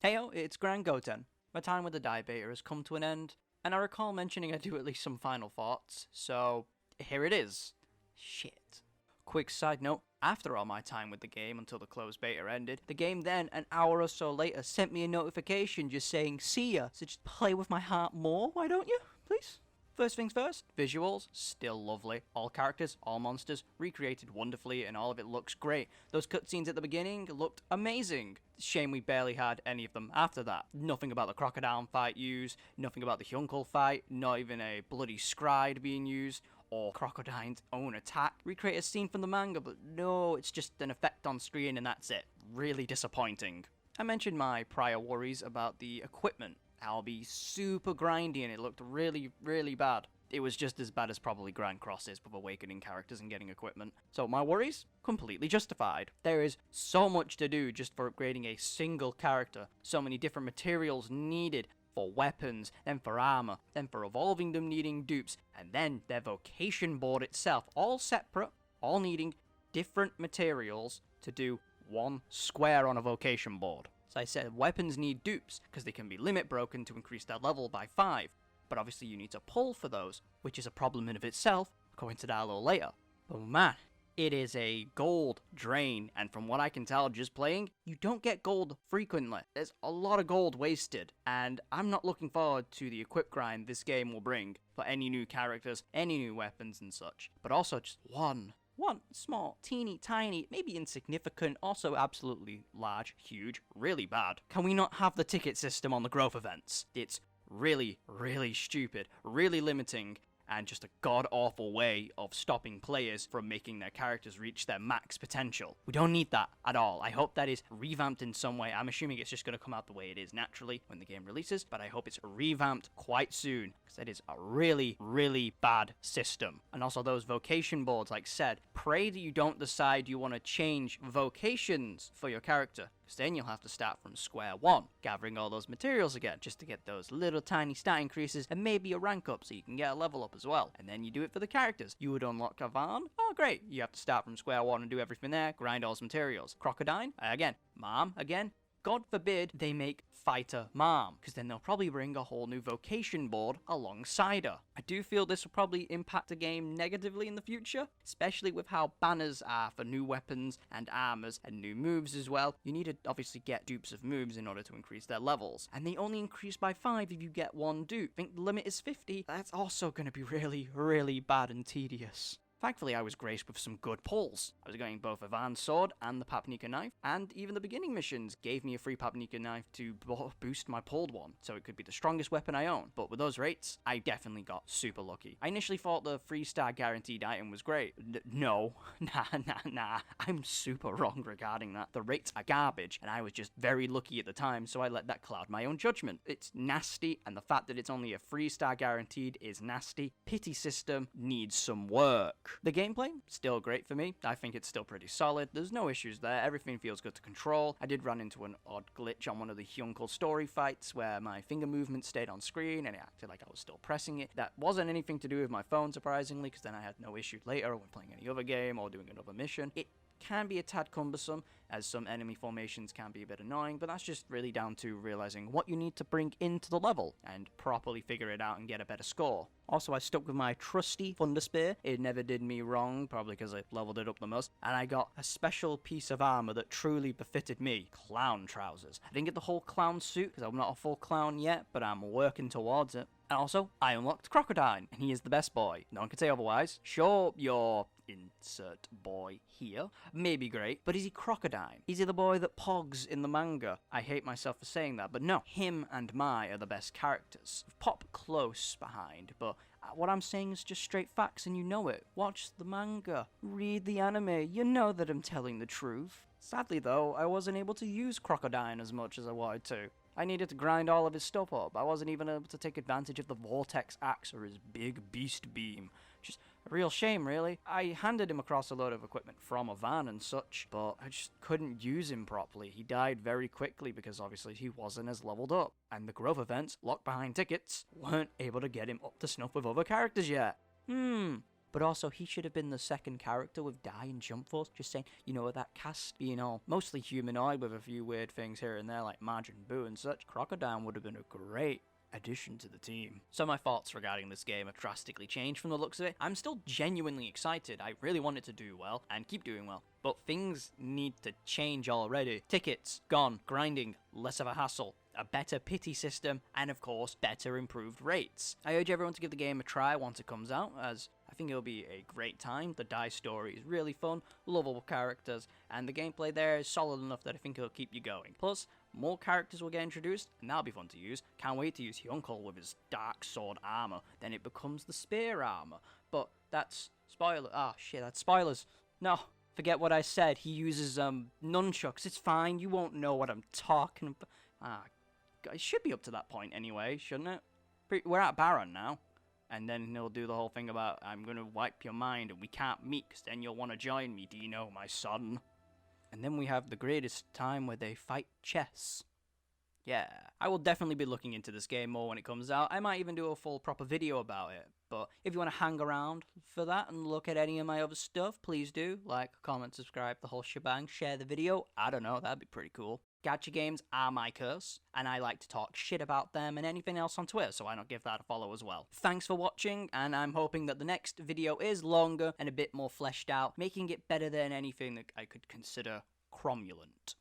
Heyo, it's GrandGoten. My time with the DAI beta has come to an end, and I recall mentioning I do at least some final thoughts, so here it is. Shit. Quick side note, after all my time with the game until the closed beta ended, the game then, an hour or so later, sent me a notification just saying, see ya, so just play with my heart more, why don't you? Please? First things first, visuals, still lovely. All characters, all monsters, recreated wonderfully and all of it looks great. Those cutscenes at the beginning looked amazing. Shame we barely had any of them after that. Nothing about the crocodile fight used, nothing about the Hyuncle fight, not even a bloody scryed being used, or Crocodine's own attack. Recreate a scene from the manga, but no, it's just an effect on screen and that's it. Really disappointing. I mentioned my prior worries about the equipment. I'll be super grindy and it looked really, really bad. It was just as bad as probably Grand Cross is with awakening characters and getting equipment. So my worries? Completely justified. There is so much to do just for upgrading a single character. So many different materials needed for weapons, then for armor, then for evolving them needing dupes, and then their vocation board itself, all separate, all needing different materials to do one square on a vocation board. So I said weapons need dupes, because they can be limit broken to increase their level by 5, but obviously you need to pull for those, which is a problem in of itself, I'll go into that a little later. But man, it is a gold drain, and from what I can tell just playing, you don't get gold frequently. There's a lot of gold wasted, and I'm not looking forward to the equip grind this game will bring for any new characters, any new weapons and such, but also just one small, teeny, tiny, maybe insignificant, also absolutely large, huge, really bad. Can we not have the ticket system on the growth events? It's really, really stupid, really limiting, and just a god-awful way of stopping players from making their characters reach their max potential. We don't need that at all. I hope that is revamped in some way. I'm assuming it's just going to come out the way it is naturally when the game releases, but I hope it's revamped quite soon, because that is a really, really bad system. And also those vocation boards, like said, pray that you don't decide you want to change vocations for your character, because then you'll have to start from square one, gathering all those materials again, just to get those little tiny stat increases and maybe a rank up so you can get a level up as well. And then you do it for the characters. You would unlock Avan. Oh great, you have to start from square one and do everything there, grind all those materials. Crocodile, again. Mom, again. God forbid they make Fighter Mom, because then they'll probably bring a whole new vocation board alongside her. I do feel this will probably impact the game negatively in the future, especially with how banners are for new weapons and armors and new moves as well. You need to obviously get dupes of moves in order to increase their levels, and they only increase by 5 if you get one dupe. I think the limit is 50. That's also going to be really, really bad and tedious. Thankfully, I was graced with some good pulls. I was getting both Ivan's sword and the Papnika knife, and even the beginning missions gave me a free Papnika knife to boost my pulled one, so it could be the strongest weapon I own. But with those rates, I definitely got super lucky. I initially thought the 3-star guaranteed item was great. No. Nah. I'm super wrong regarding that. The rates are garbage, and I was just very lucky at the time, so I let that cloud my own judgment. It's nasty, and the fact that it's only a 3-star guaranteed is nasty. Pity system needs some work. The gameplay, still great for me. I think it's still pretty solid. There's no issues there. Everything feels good to control. I did run into an odd glitch on one of the Hyuncle story fights where my finger movement stayed on screen and it acted like I was still pressing it. That wasn't anything to do with my phone, surprisingly, because then I had no issue later when playing any other game or doing another mission. It can be a tad cumbersome, as some enemy formations can be a bit annoying, but that's just really down to realizing what you need to bring into the level and properly figure it out and get a better score. Also, I stuck with my trusty Thunder Spear. It never did me wrong, probably because I leveled it up the most, and I got a special piece of armor that truly befitted me, clown trousers. I didn't get the whole clown suit because I'm not a full clown yet, but I'm working towards it. And also, I unlocked Crocodile, and he is the best boy. No one can say otherwise. Sure, your insert boy here may be great, but is he Crocodile? Is he the boy that pogs in the manga? I hate myself for saying that, but no. Him and Mai are the best characters. Pop close behind, but what I'm saying is just straight facts and you know it. Watch the manga. Read the anime. You know that I'm telling the truth. Sadly though, I wasn't able to use Crocodile as much as I wanted to. I needed to grind all of his stuff up. I wasn't even able to take advantage of the Vortex Axe or his big beast beam. Just a real shame, really. I handed him across a load of equipment from a van and such, but I just couldn't use him properly. He died very quickly because obviously he wasn't as leveled up, and the growth events, locked behind tickets, weren't able to get him up to snuff with other characters yet. But also, he should have been the second character with DAI and Jump Force. Just saying, you know, that cast being all mostly humanoid with a few weird things here and there, like Majin Buu and such. Crocodile would have been a great addition to the team. So my thoughts regarding this game have drastically changed from the looks of it. I'm still genuinely excited. I really want it to do well and keep doing well. But things need to change already. Tickets, gone. Grinding, less of a hassle. A better pity system, and of course, better improved rates. I urge everyone to give the game a try once it comes out, as I think it'll be a great time. The DAI story is really fun, lovable characters, and the gameplay there is solid enough that I think it'll keep you going. Plus, more characters will get introduced, and that'll be fun to use. Can't wait to use Hyunkul with his dark sword armor, then it becomes the spear armor. But that's spoiler. Ah, shit, that's spoilers. No. Forget what I said. He uses nunchucks. It's fine. You won't know what I'm talking about. It should be up to that point anyway, shouldn't it? We're at Baron now. And then he'll do the whole thing about, I'm going to wipe your mind and we can't meet because then you'll want to join me, do you know, my son? And then we have the greatest time where they fight chess. Yeah, I will definitely be looking into this game more when it comes out. I might even do a full proper video about it. But if you want to hang around for that and look at any of my other stuff, please do. Like, comment, subscribe, the whole shebang, share the video. I don't know, that'd be pretty cool. Gacha games are my curse, and I like to talk shit about them and anything else on Twitter, so why not give that a follow as well. Thanks for watching, and I'm hoping that the next video is longer and a bit more fleshed out, making it better than anything that I could consider cromulent.